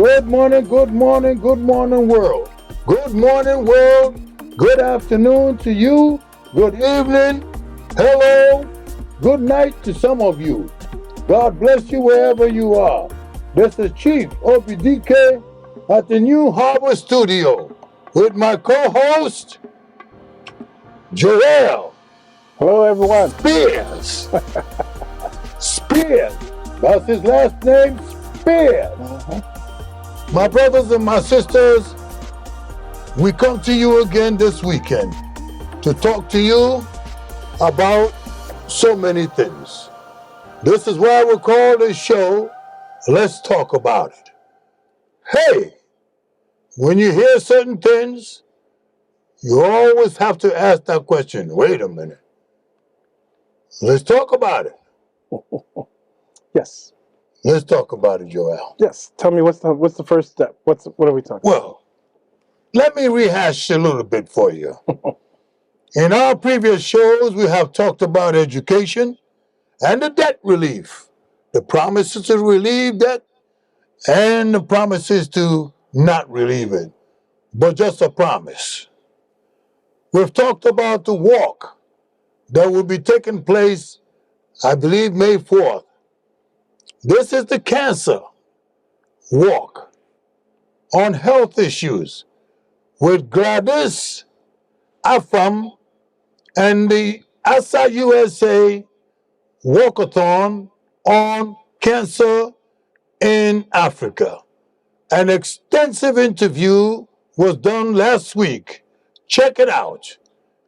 Good morning, good morning, good morning, world. Good morning, world. Good afternoon to you. Good evening. Hello. Good night to some of you. God bless you wherever you are. This is Chief OPDK at the New Harbor Studio with my co-host, Joel. Hello, everyone. Spears. Spears. That's his last name, Spears. My brothers and my sisters, we come to you again this weekend to talk to you about so many things. This is why we call this show, Let's Talk About It. Hey, when you hear certain things, you always have to ask that question, wait a minute. Let's talk about it. Yes. Let's talk about it, Joel. Yes. Tell me what's the first step? What are we talking about? Well, let me rehash a little bit for you. In our previous shows, we have talked about education and the debt relief, the promises to relieve debt and the promises to not relieve it, but just a promise. We've talked about the walk that will be taking place, I believe, May 4th. This is the cancer walk on health issues with Gladys Afam and the ASA USA Walkathon on cancer in Africa. An extensive interview was done last week. Check it out.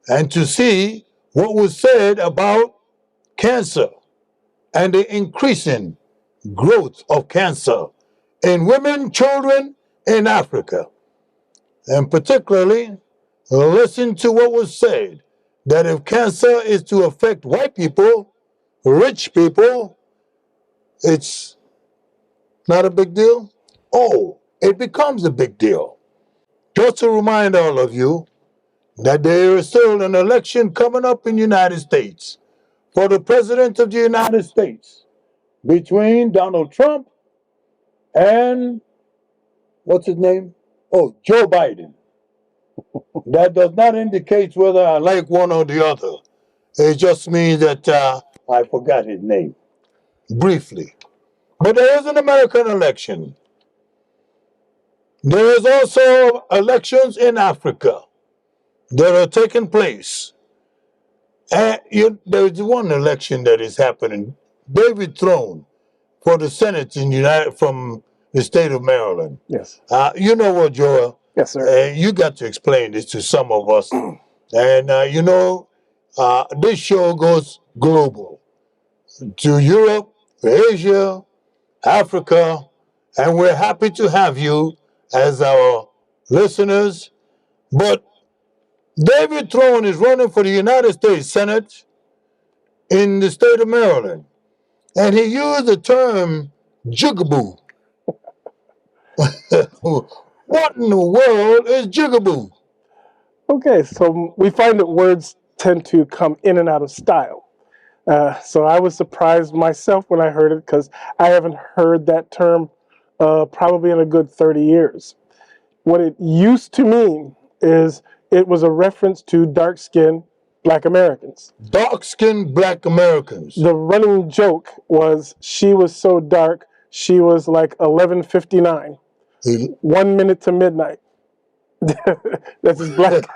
And to see what was said about cancer and the increasing growth of cancer in women, children in Africa. And particularly, listen to what was said, that if cancer is to affect white people, rich people, it's not a big deal. Oh, it becomes a big deal. Just to remind all of you that there is still an election coming up in the United States for the President of the United States between Donald Trump and, what's his name? Oh, Joe Biden. That does not indicate whether I like one or the other. It just means that I forgot his name, briefly. But there is an American election. There is also elections in Africa that are taking place. And there is one election that is happening. David Throne for the Senate from the state of Maryland. Yes. You know what, Joel? Yes, sir. You got to explain this to some of us. And this show goes global to Europe, Asia, Africa, and we're happy to have you as our listeners. But David Throne is running for the United States Senate in the state of Maryland, and he used the term jigaboo. What in the world is jigaboo? Okay, so we find that words tend to come in and out of style. So I was surprised myself when I heard it because I haven't heard that term probably in a good 30 years. What it used to mean is it was a reference to dark-skinned Black Americans. Dark-skinned Black Americans. The running joke was she was so dark, she was like 11:59, 1 minute to midnight. That's his black.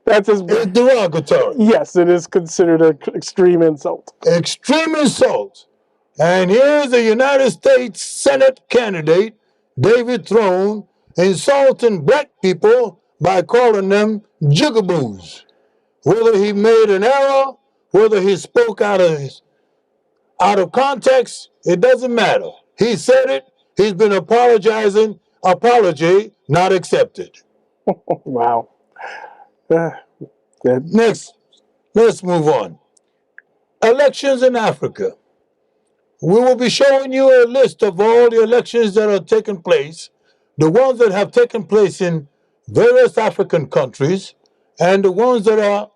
That's his. It's derogatory. Yes, it is considered an extreme insult. Extreme insult. And here's the United States Senate candidate, David Throne, insulting black people by calling them jigaboos. Whether he made an error, whether he spoke out of context, it doesn't matter. He said it, he's been apologizing, apology not accepted. Wow. Next, let's move on. Elections in Africa. We will be showing you a list of all the elections that are taking place, the ones that have taken place in various African countries, and the ones that are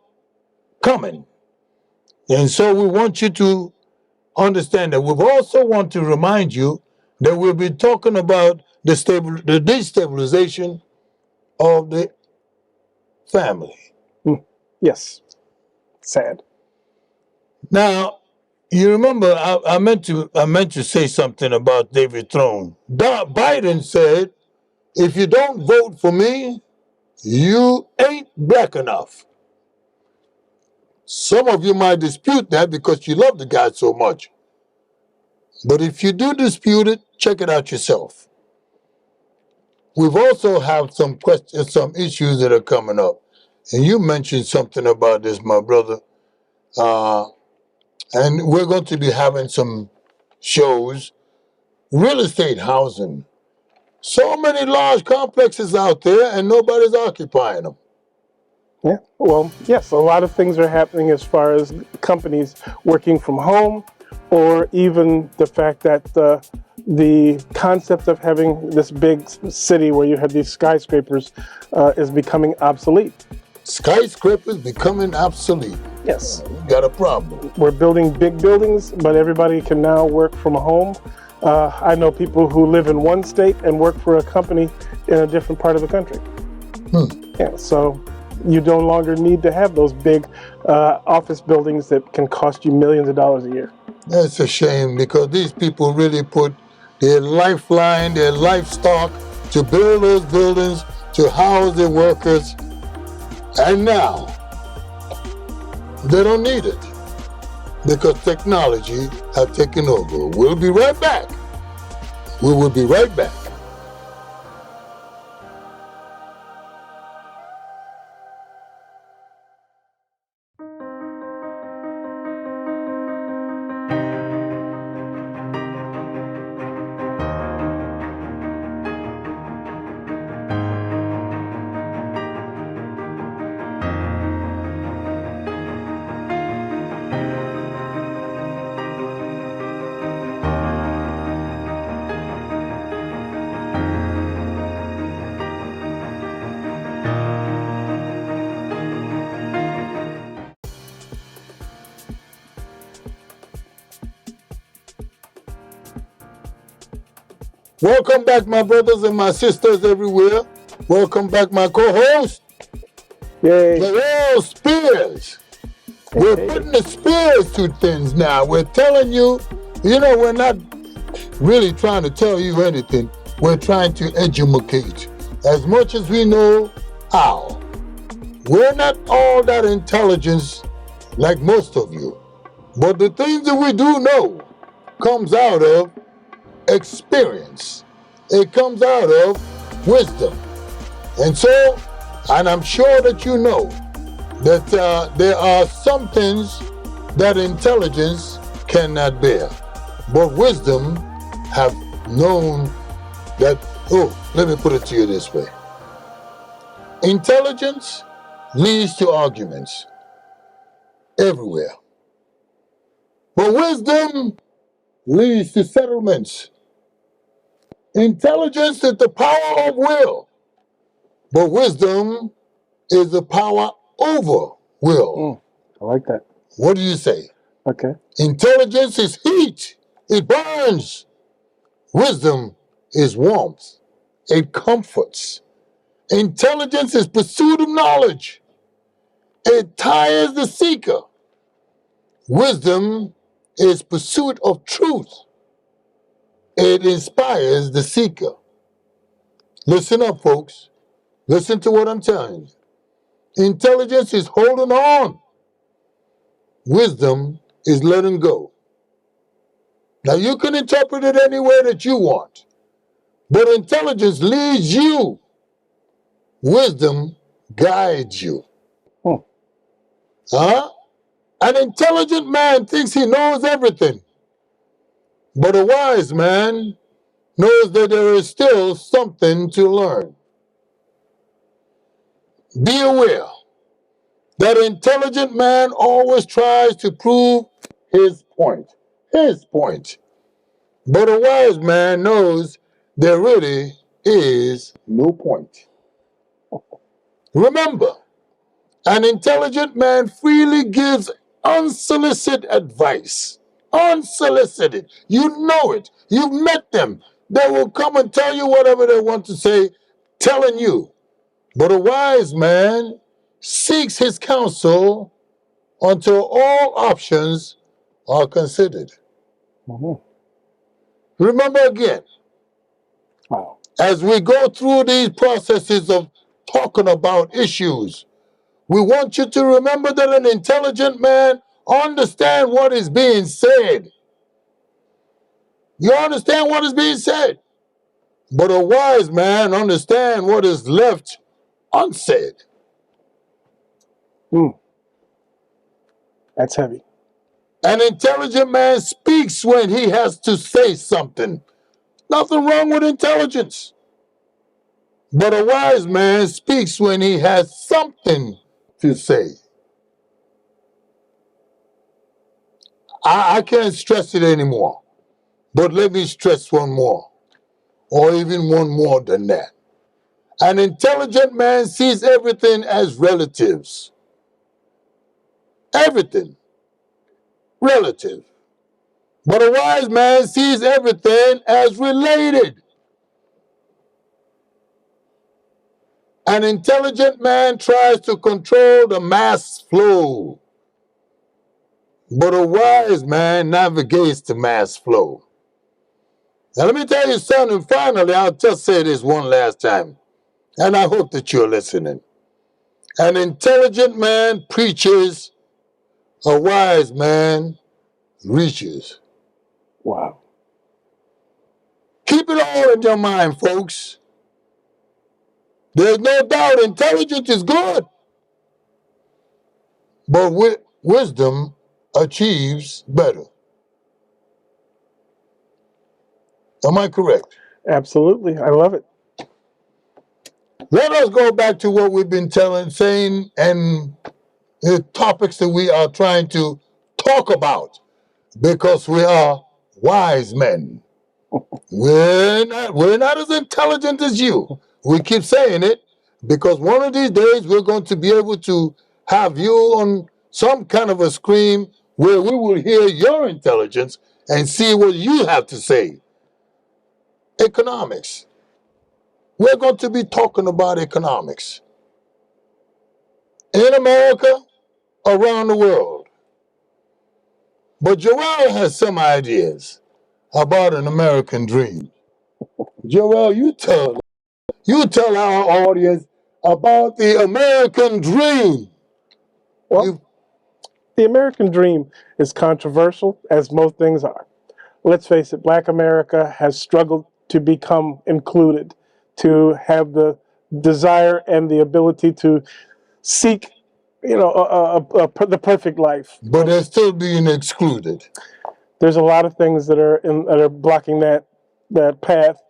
coming. And so we want you to understand that. We also want to remind you that we'll be talking about the destabilization of the family. Yes. Sad. Now, you remember I meant to say something about David Throne. Biden said, "If you don't vote for me, you ain't black enough." Some of you might dispute that because you love the guy so much. But if you do dispute it, check it out yourself. We've also have some questions, some issues that are coming up. And you mentioned something about this, my brother. And we're going to be having some shows. Real estate housing. So many large complexes out there and nobody's occupying them. Yeah. Well, yes, a lot of things are happening as far as companies working from home, or even the fact that the concept of having this big city where you have these skyscrapers is becoming obsolete. Skyscrapers becoming obsolete. Yes. We got a problem. We're building big buildings, but everybody can now work from home. I know people who live in one state and work for a company in a different part of the country. Yeah, so you no longer need to have those big office buildings that can cost you millions of dollars a year. That's a shame because these people really put their lifeline, their livestock to build those buildings, to house their workers, and now they don't need it because technology has taken over. We'll be right back. We will be right back. Welcome back, my brothers and my sisters everywhere. Welcome back, my co-host, Yay. Joel Spears. We're putting the spears to things now. We're telling you, we're not really trying to tell you anything. We're trying to educate as much as we know how. We're not all that intelligent like most of you. But the things that we do know comes out of experience. It comes out of wisdom. And I'm sure that you know that there are some things that intelligence cannot bear. But wisdom have known that, let me put it to you this way. Intelligence leads to arguments everywhere. But wisdom leads to settlements. Intelligence is the power of will, but wisdom is the power over will. I like that. What do you say? Okay. Intelligence is heat. It burns. Wisdom is warmth. It comforts. Intelligence is pursuit of knowledge. It tires the seeker. Wisdom is pursuit of truth. It inspires the seeker. Listen up, folks. Listen to what I'm telling you. Intelligence is holding on. Wisdom is letting go. Now, you can interpret it any way that you want, but intelligence leads you. Wisdom guides you. An intelligent man thinks he knows everything, but a wise man knows that there is still something to learn. Be aware that an intelligent man always tries to prove his point. But a wise man knows there really is no point. Remember, an intelligent man freely gives unsolicited advice. Unsolicited. You know it. You've met them. They will come and tell you whatever they want to say, telling you. But a wise man seeks his counsel until all options are considered. Mhm. Remember again, Wow. as we go through these processes of talking about issues, we want you to remember that an intelligent man understands what is being said. You understand what is being said. But a wise man understands what is left unsaid. That's heavy. An intelligent man speaks when he has to say something. Nothing wrong with intelligence. But a wise man speaks when he has something to say. I can't stress it anymore. But let me stress one more, or even one more than that. An intelligent man sees everything as relatives. Everything relative. But a wise man sees everything as related. An intelligent man tries to control the mass flow, but a wise man navigates the mass flow. Now, let me tell you something. Finally, I'll just say this one last time, and I hope that you're listening. An intelligent man preaches, a wise man reaches. Wow. Keep it all in your mind, folks. There's no doubt intelligence is good, but wisdom achieves better. Am I correct? Absolutely. I love it. Let us go back to what we've been saying, and the topics that we are trying to talk about, because we are wise men. We're not as intelligent as you. We keep saying it because one of these days we're going to be able to have you on some kind of a screen where we will hear your intelligence and see what you have to say. Economics. We're going to be talking about economics in America, around the world. But Joel has some ideas about an American dream. Joel, you tell our audience about the American dream. Well, the American dream is controversial, as most things are. Let's face it, Black America has struggled to become included, to have the desire and the ability to seek, the perfect life. But they're still being excluded. There's a lot of things that are blocking that path.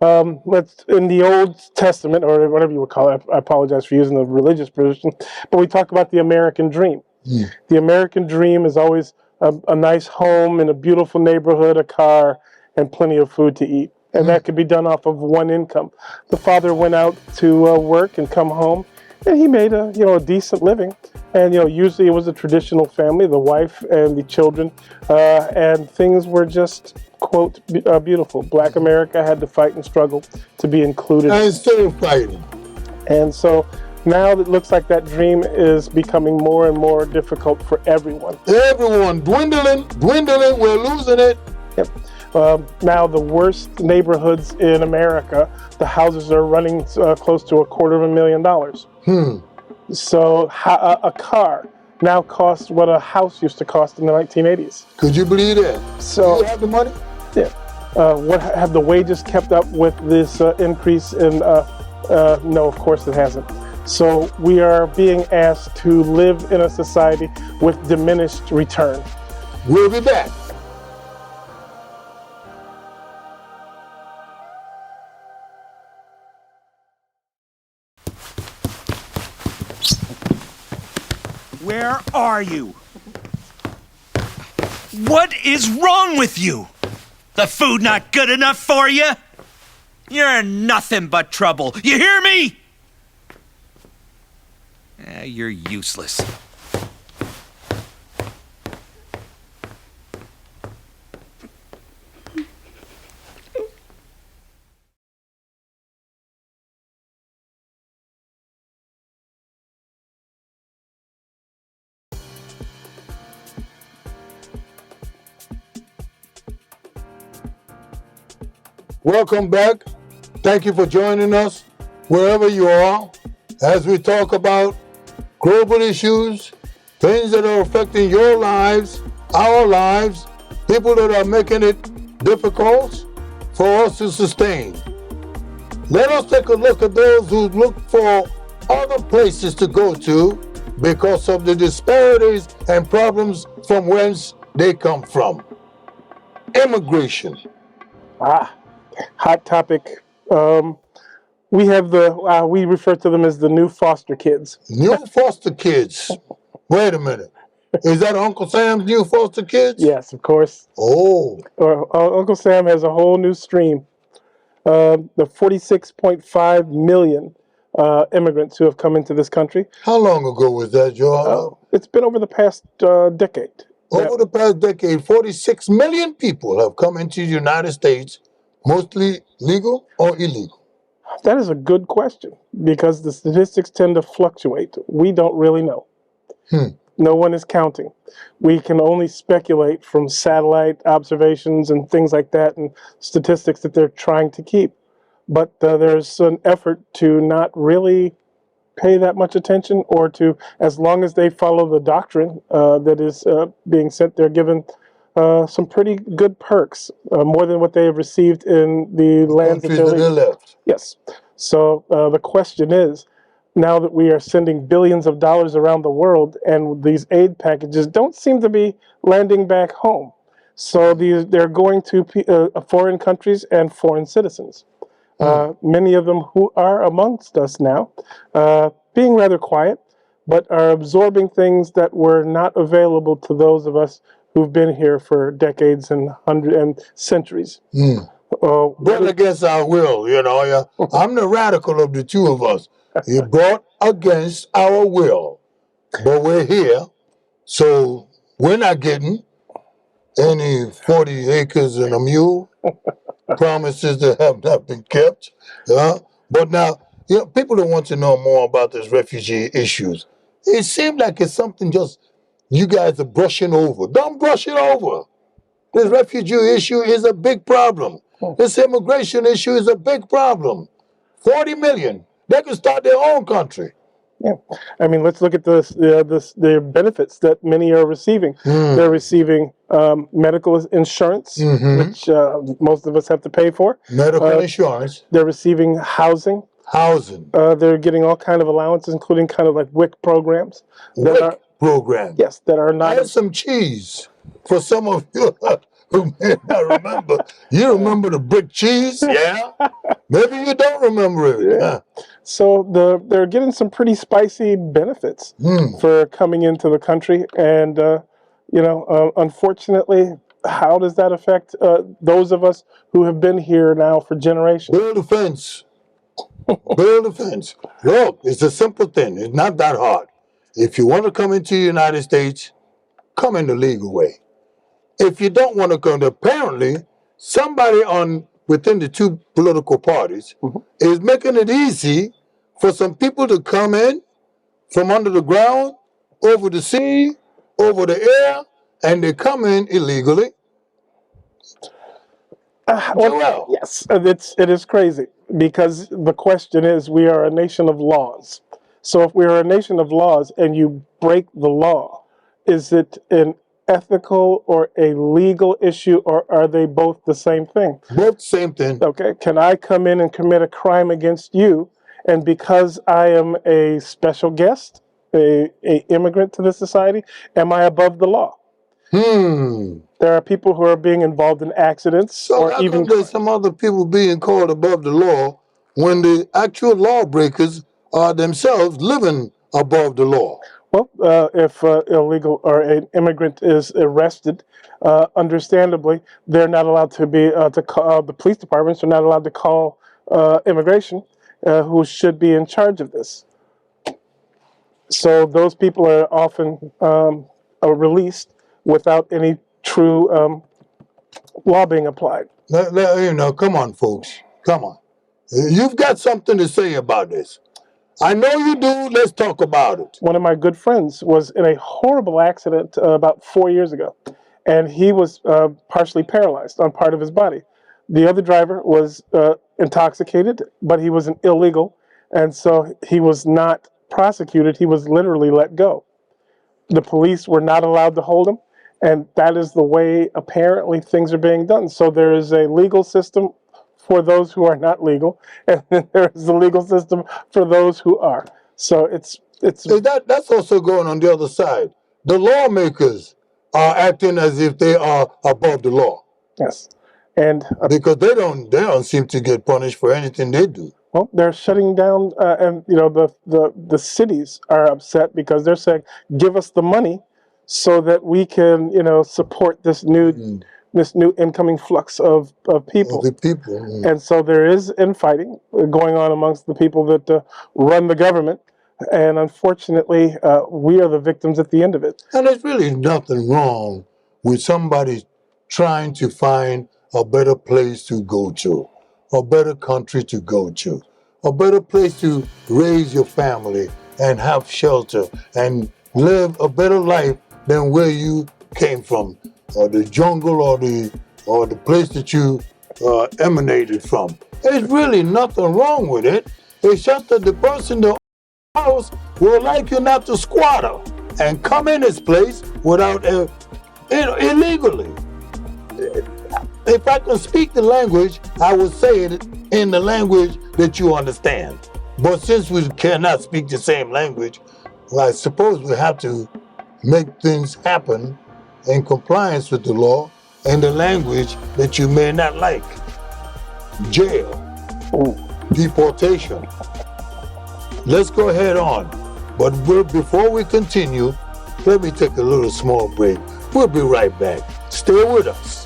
Let's in the Old Testament, or whatever you would call it. I apologize for using the religious position, but we talk about the American dream. The American dream is always a nice home in a beautiful neighborhood, a car, and plenty of food to eat. And that could be done off of one income. The father went out to work and come home, and he made a decent living. And usually it was a traditional family, the wife and the children, and things were just quote beautiful. Black America had to fight and struggle to be included. And still fighting. And so now it looks like that dream is becoming more and more difficult for everyone. Everyone dwindling, we're losing it. Yep. Now the worst neighborhoods in America, the houses are running close to $250,000. So a car now costs what a house used to cost in the 1980s. Could you believe that? So Do you have the money? Yeah. What have the wages kept up with this increase in? No, of course it hasn't. So we are being asked to live in a society with diminished return. We'll be back. Where are you? What is wrong with you? The food not good enough for you? You're nothing but trouble. You hear me? You're useless. welcome back. Thank you for joining us wherever you are as we talk about global issues, things that are affecting your lives, our lives, people that are making it difficult for us to sustain. Let us take a look at those who look for other places to go to because of the disparities and problems from whence they come from. Immigration. Hot topic. We have we refer to them as the new foster kids. New foster kids. Wait a minute. Is that Uncle Sam's new foster kids? Yes, of course. Oh, Uncle Sam has a whole new stream. The 46.5 million immigrants who have come into this country. how long ago was that, George? It's been over the past decade. Over the past decade, 46 million people have come into the United States, mostly legal or illegal. That is a good question because the statistics tend to fluctuate. We don't really know. No one is counting. We can only speculate from satellite observations and things like that and statistics that they're trying to keep. But there's an effort to not really pay that much attention, or to, as long as they follow the doctrine that is being sent, they're given some pretty good perks, more than what they have received in the lands that Countries that they're they left. Yes. So the question is, now that we are sending billions of dollars around the world and these aid packages don't seem to be landing back home, so they're going to foreign countries and foreign citizens. Many of them who are amongst us now, being rather quiet, but are absorbing things that were not available to those of us who've been here for decades and hundreds and centuries. Brought against our will, you know. Yeah. I'm the radical of the two of us. You brought against our will. But we're here, so we're not getting any 40 acres and a mule. Promises that have not been kept. But now, you know, people don't want to know more about this refugee issues. It seems like it's something just you guys are brushing over. Don't brush it over. This refugee issue is a big problem. This immigration issue is a big problem. 40 million. They can start their own country. Yeah, I mean, let's look at the benefits that many are receiving. They're receiving medical insurance, which most of us have to pay for. Medical insurance. They're receiving housing. Housing. They're getting all kind of allowances, including kind of like WIC programs. WIC program. Yes, that are not. Add some cheese for some of you who may not remember. You remember the brick cheese? Yeah. Maybe you don't remember it. Yeah. So they're getting some pretty spicy benefits for coming into the country, and unfortunately, how does that affect those of us who have been here now for generations? Build a fence. Build a fence. Look, it's a simple thing. It's not that hard. If you want to come into the United States, come in the legal way. If you don't want to come, apparently somebody within the two political parties is making it easy for some people to come in from under the ground, over the sea, over the air, and they come in illegally. Yes, it is crazy, because the question is, we are a nation of laws. So if we are a nation of laws and you break the law, is it an ethical or a legal issue, or are they both the same thing? Both same thing. Okay, can I come in and commit a crime against you, and because I am a special guest, a immigrant to this society, am I above the law? There are people who are being involved in accidents, so or even there's some other people being called above the law when the actual lawbreakers are themselves living above the law. Well, if illegal or an immigrant is arrested, understandably, they're not allowed to be to call the police departments are not allowed to call immigration, who should be in charge of this. So those people are often released without any true law being applied. Come on, folks. Come on. You've got something to say about this. I know you do. Let's talk about it. One of my good friends was in a horrible accident about 4 years ago, and he was partially paralyzed on part of his body. The other driver was intoxicated, but he was an illegal, and so he was not prosecuted. He was literally let go. The police were not allowed to hold him, and that is the way apparently things are being done. So there is a legal system for those who are not legal, and then there is a legal system for those who are. So it's That's also going on the other side. The lawmakers are acting as if they are above the law yes, and because they don't seem to get punished for anything they do. well, they're shutting down, and the cities are upset because they're saying, "Give us the money, so that we can support this new incoming flux of people." The people. And so there is infighting going on amongst the people that run the government, and unfortunately, we are the victims at the end of it. And there's really nothing wrong with somebody trying to find a better place to go to, a better country to go to, a better place to raise your family and have shelter and live a better life than where you came from, or the jungle, or the place that you emanated from. There's really nothing wrong with it. It's just that the person that house will like you not to squatter and come in this place without illegally. If I can speak the language, I would say it in the language that you understand. But since we cannot speak the same language, well, I suppose we have to make things happen in compliance with the law in the language that you may not like. Jail, deportation. Let's go ahead on. But before we continue, let me take a little small break. We'll be right back. Stay with us.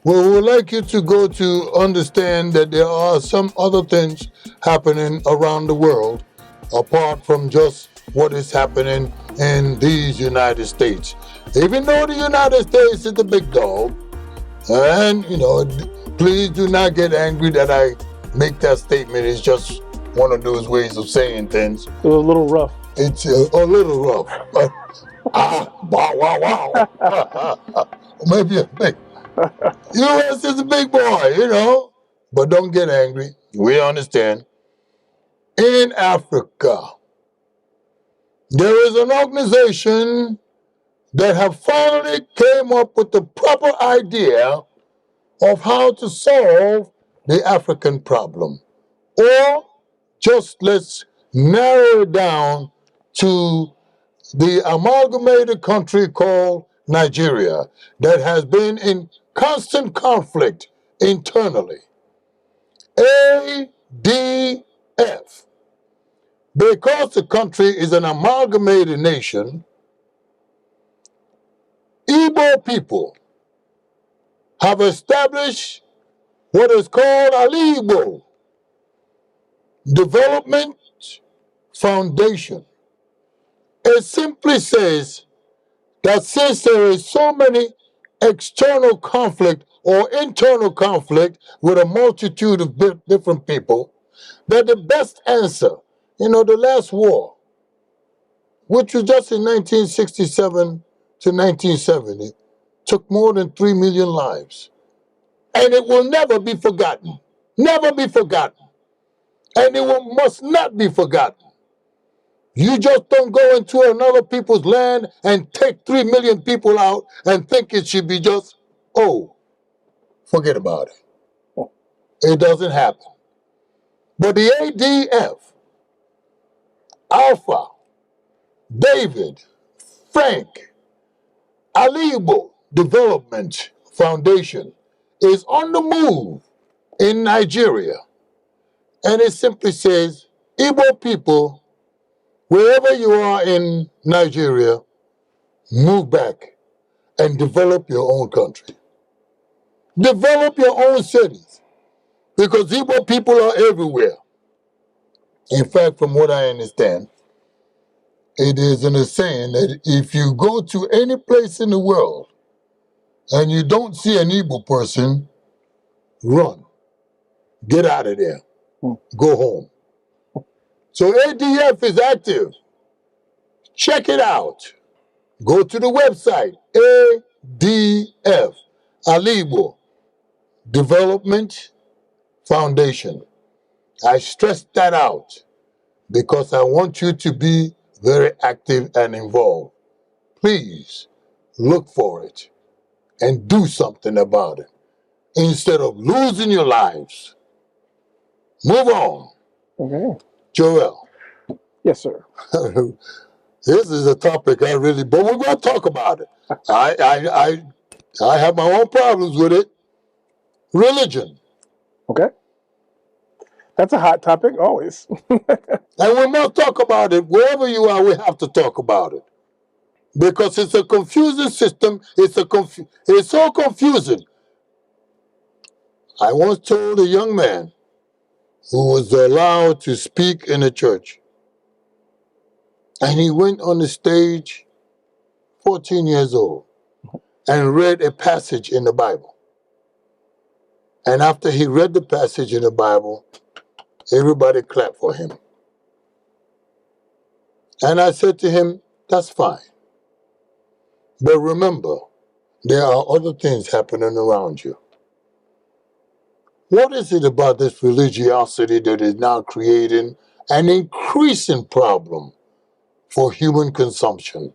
Well, we'd like you to go to understand that there are some other things happening around the world apart from just what is happening in these United States. Even though the United States is the big dog, and please do not get angry that I make that statement. It's just one of those ways of saying things. It was a little rough. It's a little rough, but wow. Maybe a big. U.S. is a big boy, but don't get angry. We understand. In Africa, there is an organization that have finally came up with the proper idea of how to solve the African problem. Or just let's narrow it down to the amalgamated country called Nigeria that has been in constant conflict internally. ADF. Because the country is an amalgamated nation, Igbo people have established what is called Al-Igbo Development Foundation. It simply says that since there is so many external conflict or internal conflict with a multitude of different people, that the best answer, the last war, which was just in 1967 to 1970, took more than 3 million lives. And it will never be forgotten. Never be forgotten. And must not be forgotten. You just don't go into another people's land and take 3 million people out and think it should be just, oh, forget about it. It doesn't happen. But the ADF, Alpha, David, Frank, Alibo Development Foundation is on the move in Nigeria. And it simply says, Igbo people, wherever you are in Nigeria, move back and develop your own country. Develop your own cities, because Igbo people are everywhere. In fact, from what I understand, it is in a saying that if you go to any place in the world and you don't see an Igbo person, run. Get out of there. Go home. So ADF is active. Check it out. Go to the website, ADF, Alibo Development Foundation. I stress that out because I want you to be very active and involved. Please look for it and do something about it instead of losing your lives. Move on. Okay. Joel. Yes, sir. This is a topic but we're going to talk about it. I have my own problems with it. Religion. Okay. That's a hot topic, always. And we must talk about it. Wherever you are, we have to talk about it. Because it's a confusing system. It's so confusing. I once told a young man who was allowed to speak in a church. And he went on the stage, 14 years old, and read a passage in the Bible. And after he read the passage in the Bible, everybody clapped for him. And I said to him, that's fine. But remember, there are other things happening around you. What is it about this religiosity that is now creating an increasing problem for human consumption?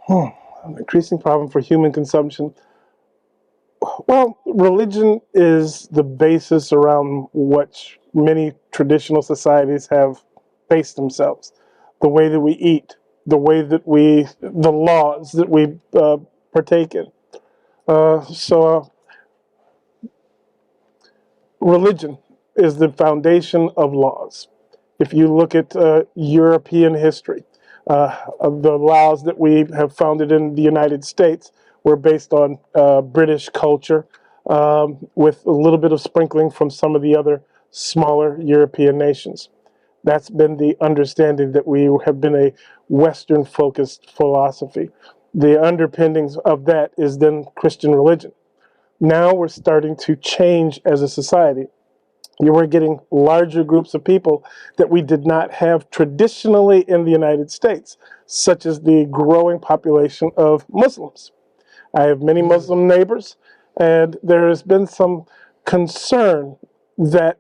An increasing problem for human consumption. Well, religion is the basis around which many traditional societies have based themselves. The way that we eat, the laws that we partake in. Religion is the foundation of laws. If you look at European history, of the laws that we have founded in the United States were based on British culture, with a little bit of sprinkling from some of the other smaller European nations. That's been the understanding, that we have been a Western-focused philosophy. The underpinnings of that is then Christian religion. Now we're starting to change as a society. You were getting larger groups of people that we did not have traditionally in the United States, such as the growing population of Muslims. I have many Muslim neighbors, and there has been some concern that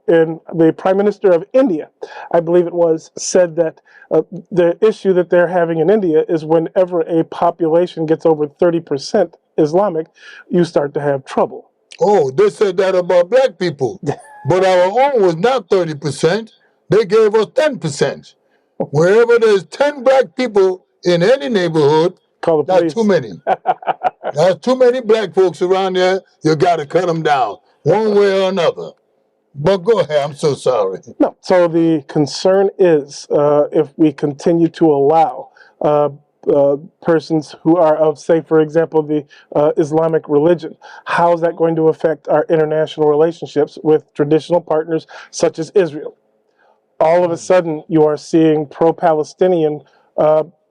in the Prime Minister of India, I believe it was, said that the issue that they're having in India is whenever a population gets over 30% Islamic, you start to have trouble. Oh, they said that about black people. But our own was not 30%. They gave us 10%. Wherever there's 10 black people in any neighborhood, Call the police. that's too many. There's too many black folks around there. You got to cut them down, one way or another. But go ahead. I'm so sorry. No. So the concern is if we continue to allow persons who are of, say, for example, the Islamic religion, how is that going to affect our international relationships with traditional partners such as Israel? All of a sudden, you are seeing pro-Palestinian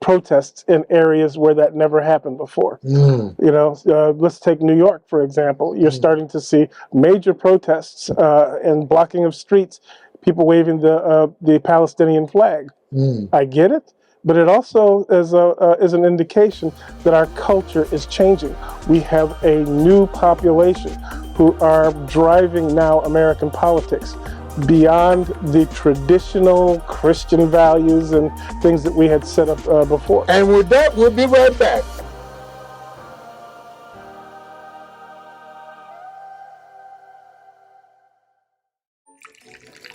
protests in areas where that never happened before. You know, let's take New York, for example. You're starting to see major protests and blocking of streets, people waving the Palestinian flag. I get it, but it also is an indication that our culture is changing. We have a new population who are driving now American politics beyond the traditional Christian values and things that we had set up before. And with that, we'll be right back.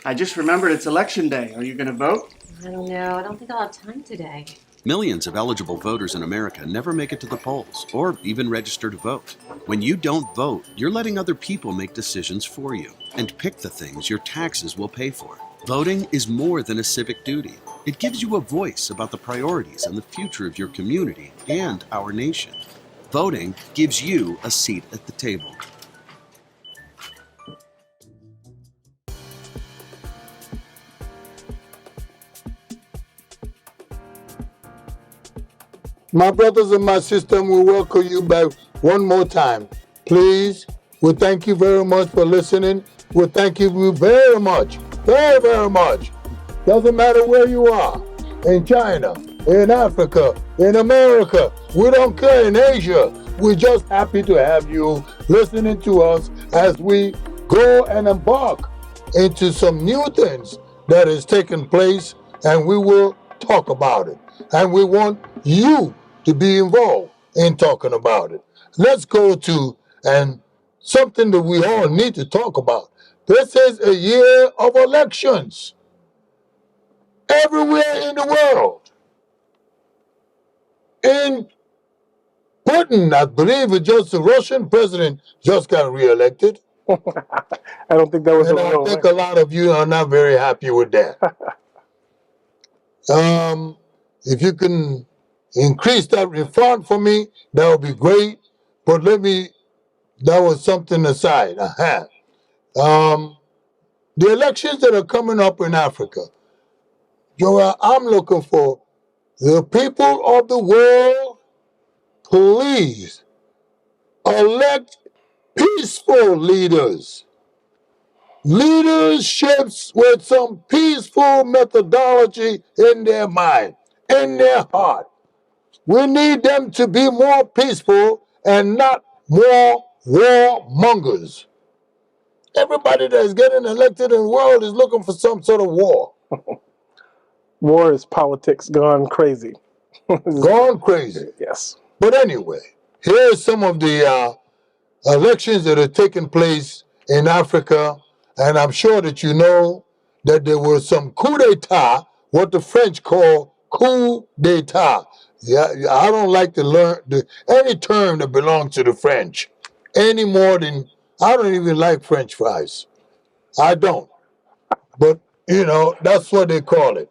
I just remembered it's election day. Are you going to vote? I don't know. I don't think I'll have time today. Millions of eligible voters in America never make it to the polls or even register to vote. When you don't vote, you're letting other people make decisions for you and pick the things your taxes will pay for. Voting is more than a civic duty. It gives you a voice about the priorities and the future of your community and our nation. Voting gives you a seat at the table. My brothers and my sisters, we welcome you back one more time. Please, we thank you very much for listening. We thank you very much, very, very much. Doesn't matter where you are, in China, in Africa, in America, we don't care, in Asia. We're just happy to have you listening to us as we go and embark into some new things that is taking place, and we will talk about it. And we want you to be involved in talking about it. Let's go to and something that we all need to talk about. This is a year of elections everywhere in the world. In Putin, I believe it's just the Russian president just got reelected. I don't think that was And a I real think a lot of you are not very happy with that. If you can increase that refund for me, that would be great. But that was something aside. The elections that are coming up in Africa, Joel, I'm looking for the people of the world, please elect peaceful leaders. Leaderships with some peaceful methodology in their mind, in their heart. We need them to be more peaceful and not more warmongers. Everybody that is getting elected in the world is looking for some sort of war. War is politics gone crazy. Gone crazy. Yes. But anyway, here's some of the elections that are taking place in Africa, and I'm sure that you know that there was some coup d'etat, what the French call coup d'etat. Yeah, I don't like to learn any term that belongs to the French any more than I don't even like French fries. I don't. But, that's what they call it.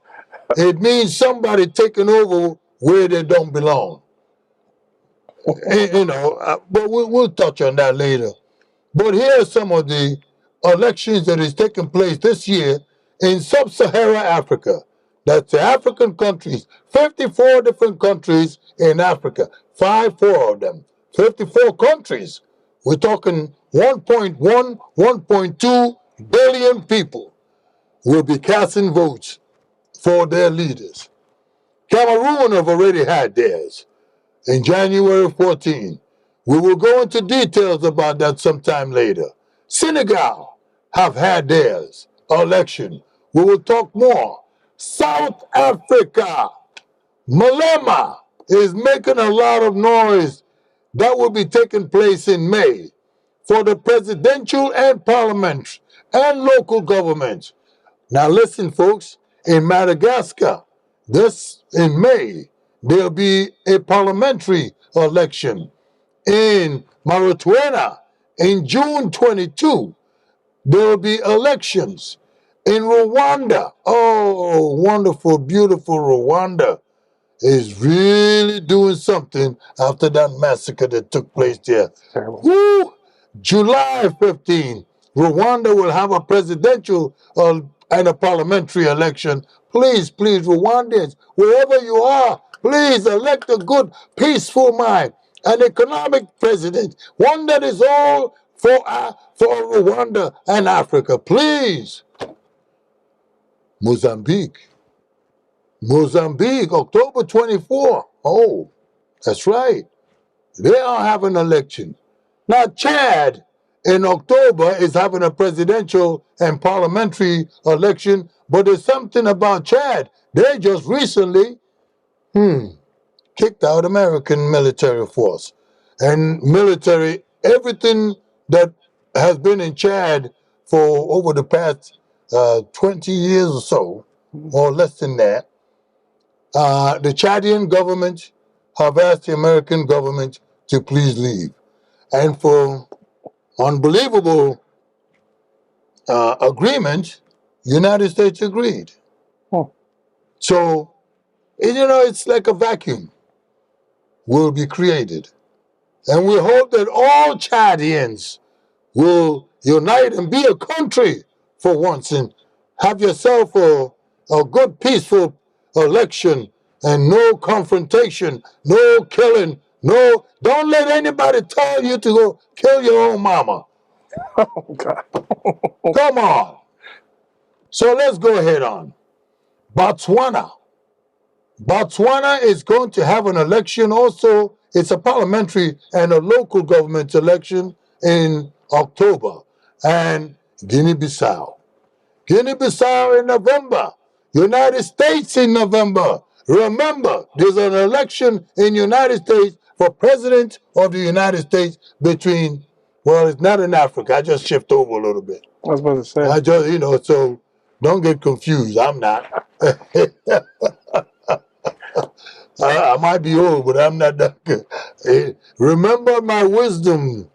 It means somebody taking over where they don't belong. But we'll touch on that later. But here are some of the elections that is taking place this year in sub-Saharan Africa. That's the African countries, 54 different countries in Africa, 54 of them, 54 countries. We're talking 1.1, 1.2 billion people will be casting votes for their leaders. Cameroon have already had theirs in January 14. We will go into details about that sometime later. Senegal have had theirs election. We will talk more. South Africa, Malema is making a lot of noise. That will be taking place in May for the presidential and parliament and local governments. Now listen, folks, in Madagascar, in May, there'll be a parliamentary election. In Mauritania, in June 22, there will be elections. In Rwanda, oh, wonderful, beautiful Rwanda is really doing something after that massacre that took place there. Terrible. Woo! July 15, Rwanda will have a presidential and a parliamentary election. Please, Rwandans, wherever you are, please elect a good, peaceful mind, an economic president, one that is all for Rwanda and Africa. Please. Mozambique Mozambique, October 24. Oh, that's right. They are having an election. Now, Chad in October is having a presidential and parliamentary election, but there's something about Chad. They just recently kicked out American military force. And military, everything that has been in Chad for over the past 20 years or so, or less than that, the Chadian government have asked the American government to please leave. And for unbelievable agreement, United States agreed. Huh. So, it's like a vacuum will be created. And we hope that all Chadians will unite and be a country for once and have yourself a good, peaceful election and no confrontation, no killing, don't let anybody tell you to go kill your own mama. Oh, God. Come on. So let's go ahead on. Botswana. Botswana is going to have an election also. It's a parliamentary and a local government election in October. And Guinea-Bissau. Guinea-Bissau in November. United States in November. Remember, there's an election in United States for president of the United States between, well, it's not in Africa. I just shift over a little bit. I was about to say. I just, so don't get confused. I'm not. I might be old, but I'm not that good. Remember my wisdom.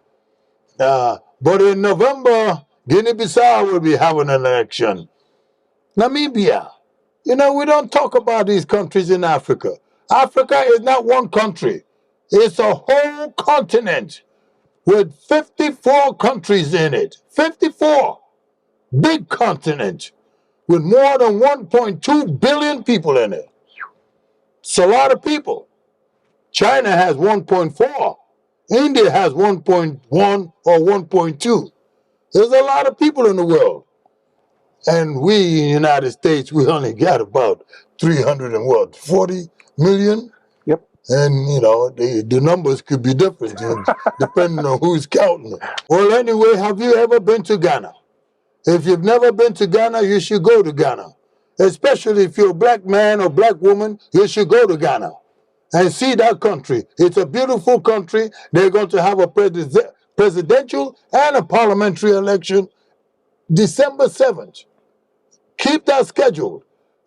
But in November, Guinea-Bissau will be having an election. Namibia. We don't talk about these countries in Africa. Africa is not one country. It's a whole continent with 54 countries in it. 54. Big continent with more than 1.2 billion people in it. It's a lot of people. China has 1.4. India has 1.1 or 1.2. There's a lot of people in the world. And we in the United States, we only got about 340 million. Yep. And, the numbers could be different depending on who's counting them. Well, anyway, have you ever been to Ghana? If you've never been to Ghana, you should go to Ghana. Especially if you're a black man or black woman, you should go to Ghana and see that country. It's a beautiful country. They're going to have a presidential and a parliamentary election December 7th. Keep that scheduled.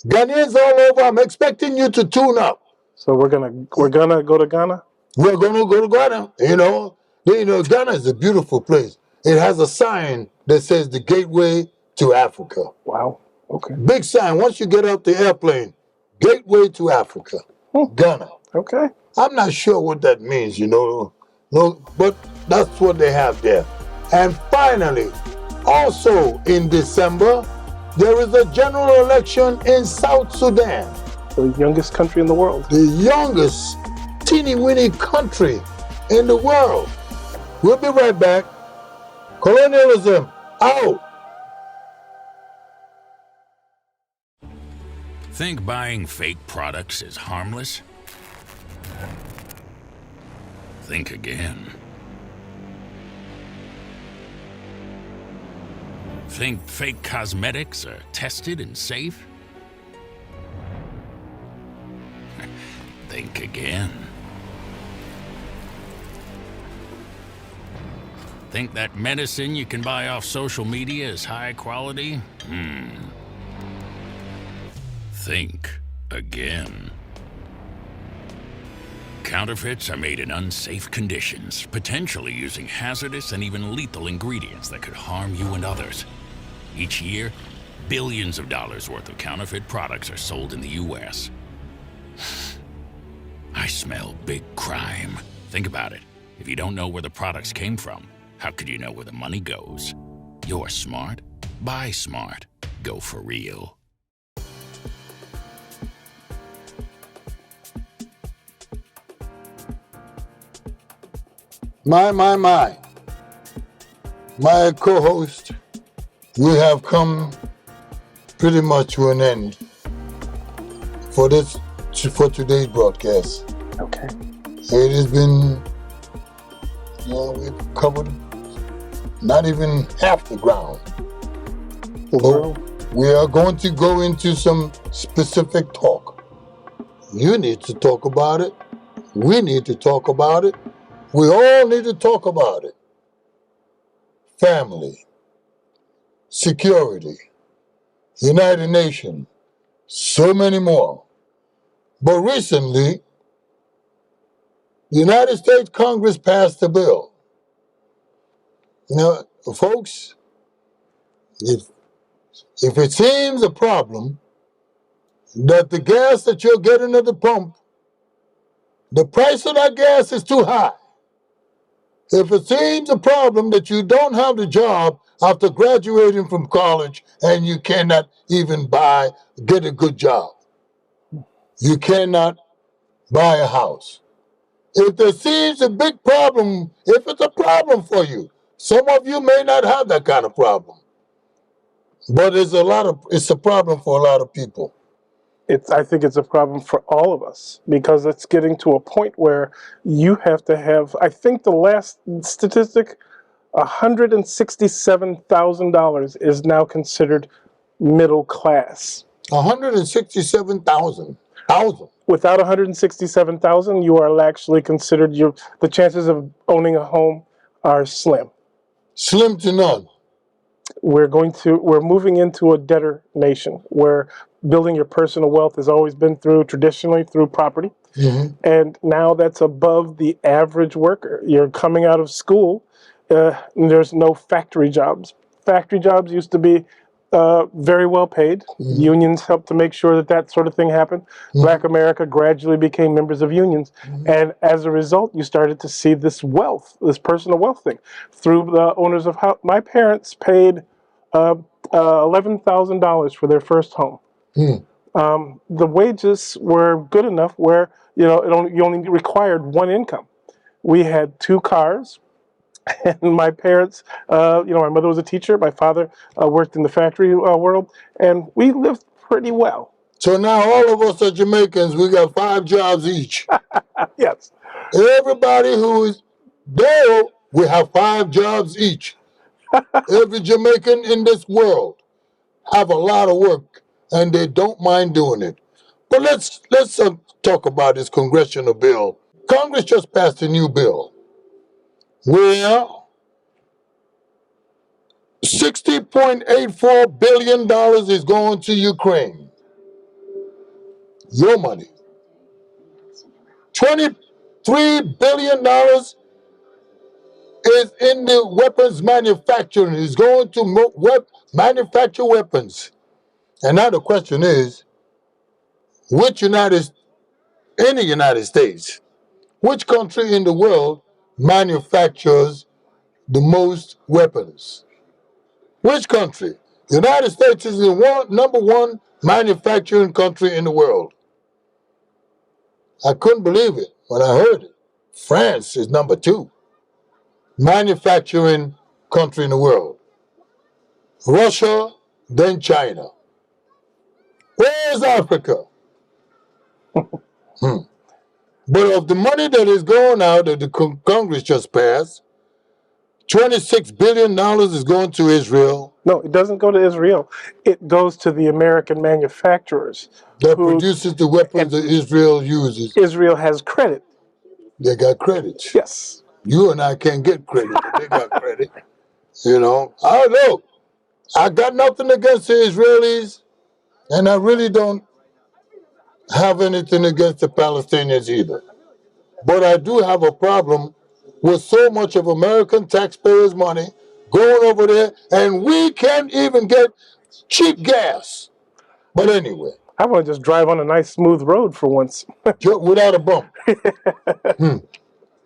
Ghanaians all over, I'm expecting you to tune up. So we're gonna go to Ghana? We're going to go to Ghana. Ghana is a beautiful place. It has a sign that says the gateway to Africa. Wow. Okay. Big sign. Once you get off the airplane, gateway to Africa. Ghana. Okay. I'm not sure what that means, no, but that's what they have there. And finally, also in December, there is a general election in South Sudan. The youngest country in the world. The youngest teeny-weeny country in the world. We'll be right back. Colonialism out. Think buying fake products is harmless? Think again. Think fake cosmetics are tested and safe? Think again. Think that medicine you can buy off social media is high quality? Think again. Counterfeits are made in unsafe conditions, potentially using hazardous and even lethal ingredients that could harm you and others. Each year, billions of dollars worth of counterfeit products are sold in the U.S. I smell big crime. Think about it. If you don't know where the products came from, how could you know where the money goes? You're smart. Buy smart. Go for real. My co-host, we have come pretty much to an end for for today's broadcast. Okay. It has been, we've covered not even half the ground. So we are going to go into some specific talk. You need to talk about it. We need to talk about it. We all need to talk about it. Family, security, United Nations, so many more. But recently, the United States Congress passed a bill. Now, folks, if it seems a problem that the gas that you're getting at the pump, the price of that gas is too high. If it seems a problem that you don't have the job after graduating from college and you cannot even get a good job, you cannot buy a house. If there seems a big problem, if it's a problem for you, some of you may not have that kind of problem, but it's a problem for a lot of people. I think it's a problem for all of us because it's getting to a point where you have to have, I think the last statistic, $167,000 is now considered middle class. 167,000. Without 167,000, you are actually considered, the chances of owning a home are slim. Slim to none. We're moving into a debtor nation where building your personal wealth has always been traditionally through property. Mm-hmm. And now that's above the average worker. You're coming out of school, and there's no factory jobs. Factory jobs used to be very well paid. Mm-hmm. Unions helped to make sure that sort of thing happened. Mm-hmm. Black America gradually became members of unions. Mm-hmm. And as a result, you started to see this wealth, this personal wealth thing through the owners of house. My parents paid $11,000 for their first home. Mm. The wages were good enough where you only required one income. We had 2 cars, and my parents, my mother was a teacher, my father worked in the factory world, and we lived pretty well. So now all of us are Jamaicans. We got 5 jobs each. Yes. Everybody who is there, we have 5 jobs each. Every Jamaican in this world have a lot of work, and they don't mind doing it. But let's talk about this congressional bill. Congress just passed a new bill where $60.84 billion is going to Ukraine. Your money. $23 billion is in the weapons manufacturing. It's going to manufacture weapons. And now the question is, in the United States, which country in the world manufactures the most weapons? Which country? The United States is the number 1 manufacturing country in the world. I couldn't believe it when I heard it. France is number 2 manufacturing country in the world. Russia, then China. Where's Africa? But of the money that is going out that the Congress just passed, $26 billion is going to Israel. No, it doesn't go to Israel. It goes to the American manufacturers. That produces the weapons that Israel uses. Israel has credit. They got credit. Yes. You and I can't get credit, but they got credit. I don't know. I got nothing against the Israelis, and I really don't have anything against the Palestinians either. But I do have a problem with so much of American taxpayers' money going over there, and we can't even get cheap gas. But anyway. I want to just drive on a nice smooth road for once. Without a bump.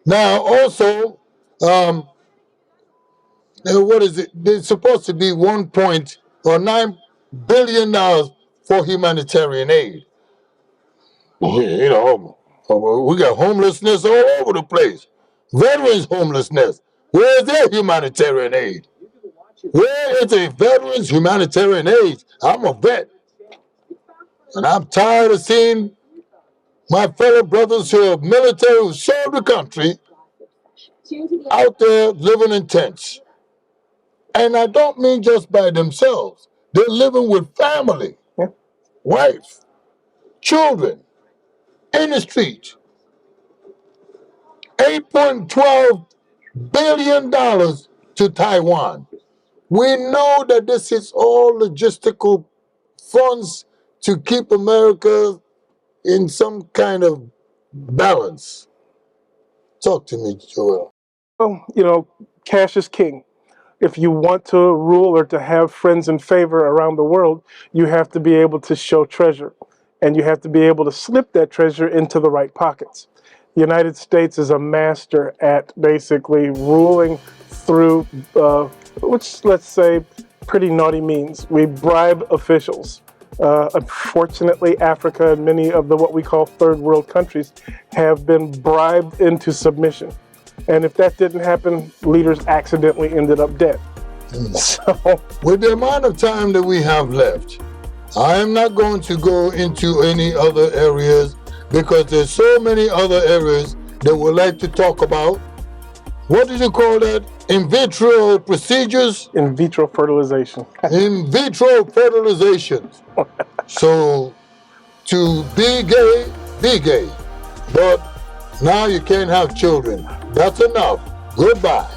Now, also, what is it? There's supposed to be $9 billion for humanitarian aid. We got homelessness all over the place. Veterans homelessness. Where is their humanitarian aid? Where is a veterans humanitarian aid? I'm a vet. And I'm tired of seeing my fellow brothers who are military who serve the country out there living in tents. And I don't mean just by themselves. They're living with family, wife, children, in the street. $8.12 billion to Taiwan. We know that this is all logistical funds to keep America in some kind of balance. Talk to me, Joel. Well, you know, cash is king. If you want to rule or to have friends and favor around the world, you have to be able to show treasure. And you have to be able to slip that treasure into the right pockets. The United States is a master at basically ruling through, which, let's say, pretty naughty means. We bribe officials. Unfortunately, Africa and many of the what we call third world countries have been bribed into submission. And if that didn't happen, leaders accidentally ended up dead. So, with the amount of time that we have left, I am not going to go into any other areas because there's so many other areas that we'd like to talk about. What did you call that? In vitro procedures? in vitro fertilization. In vitro fertilization. So, to be gay, be gay. But now you can't have children. That's enough. Goodbye.